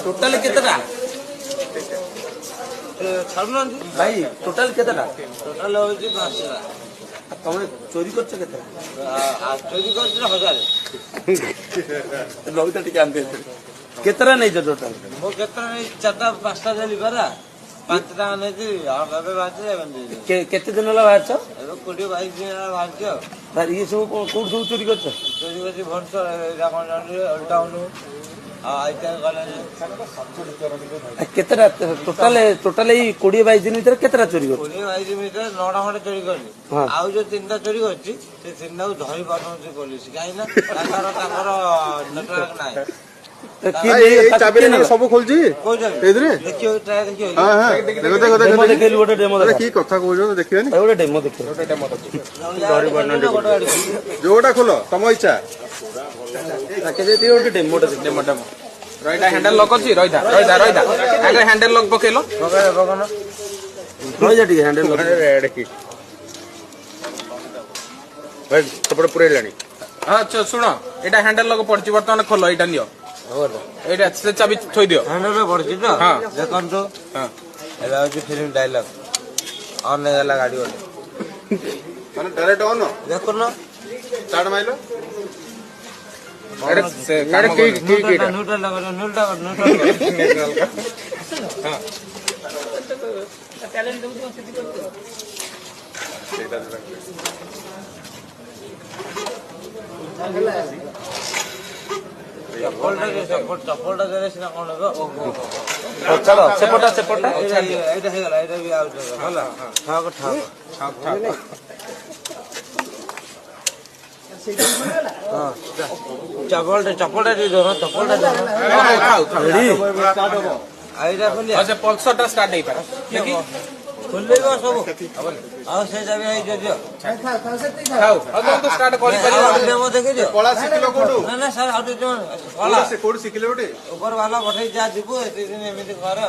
total केतेटा भाई total केतेटा total होची 500 तमे चोरी करछ केते चोरी करछ 1000 लौटा टिके आनते केतरा नै छ टोटाल मो केतरा नै 4टा 5टा देली परा 5टा नै थी और बाबे बाजे बंदी केते दिन ला बाहर छ एबो 20 22 दिन ला बाहर छ पर ये सब कोड सब चोरी करछ चोरी करछ भरछ एरा कोन टाउन आइता गला केतरा टोटाल टोटाल 20 22 दिन भीतर केतरा चोरी करछ 20 22 दिन भीतर 9टा खंडे चोरी करली आउ जो 3टा चोरी करछि से 3टा को धरि पाछन से पुलिस काई ना ताकर नेटवर्क नाही चाबी सब खोलছি देखियो ट्राई देखियो हां हां देखो देखो डेमो देखेलु गोटे डेमो देख की कथा कहजो देखियो नि गोटे डेमो देखियो डरी बन जोटा खोलो तम इच्छा ताके जे गोटे डेमो डेमो रहिदा हैंडल लॉक अछि रहिदा आगे हैंडल लॉक पकेलो बगन रहि जा टिके हैंडल लॉक रेड की भाई तपड़ पुरे लानी अच्छा सुनो एटा हैंडल लॉक पड़छि वर्तमान खोलो एटा नियो एटा से चाबी थोइ दियो हैंडल में पड़छि तो हां देखन तो हां एला होची फिल्म डायलॉग ऑन नहीं गला गाड़ी वाले माने डायरेक्ट ऑन देखो ना स्टार्ट माइलो एटा से काम की न्यूट्रल लगा न्यूट्रल हां टैलेंट दउ सेति कर चप्पलटा देले सिना कोन गो चलो सेपटा सेपटा एटा हे गला एटा भी आउट होला ठाक ठाक हां चप्पलटा दे दो चप्पलटा दे रेडी आइरा खोली अच्छा पल्सरटा स्टार्ट नहीं पारा देखि खोलेगा सब आ से जाबे आई जो खाओ तो स्टार्ट करि परियो डेमो देखे जो कला सिखलो कोडू ना ना सर आउट जो कोड सिखले ओटे ऊपर वाला पठै जा दिबो एते दिन एमिति कर